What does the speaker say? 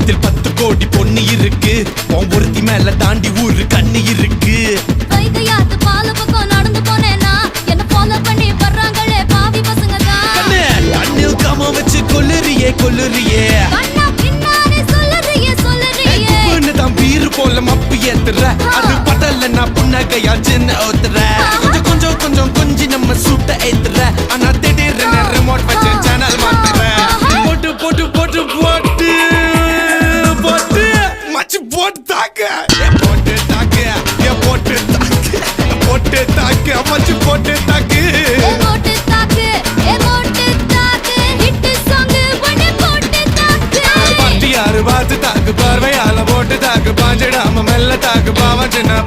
பக்கத்தில் 10 கோடி பொண்ணு இருக்கு, உன் ஒருத்தி மேல தாண்டி ஊரு கண்ணு இருக்கு. வைகையாத்து பால பக்கம் நடந்து போனேனா என்ன ஃபாலோ பண்ணி வர்றாங்களே பாவி பசங்க தான். கண்ணில் காம வச்சு கொல்லுறியே கொல்லுறியே, கண்ணா பின்னாடி சொல்லுறியே சொல்லுறியே. தான் பீரு போல மப்பு ஏத்துற, அது படல நான் புன்னகையா சின்ன ஓத்துற. கொஞ்சம் கொஞ்சம் கொஞ்சம் கொஞ்சி நம்ம சூட்ட ஏத்துற, ஆனா திடீர்னு ரிமோட் வச்சு சேனல் மாத்துற. போட்டு போட்டு போட்டு போட்டு போட்டு மச்சி போட்டு தாக்க, போட்டு தாக்க, போட்டு தாக்க, போட்டு தாக்க, மச்சி போட்டு தாக்கு, போட்டு தாக்கு, போட்டு தாக்கு, ஹிட் சாங் பண்ணி போட்டு தாக்கு. பட்டி யாரு பார்த்து தாக்கு, பார்வையால போட்டு தாக்கு, பாஞ்சிடாம மெல்ல தாக்கு, பாவம் சின்ன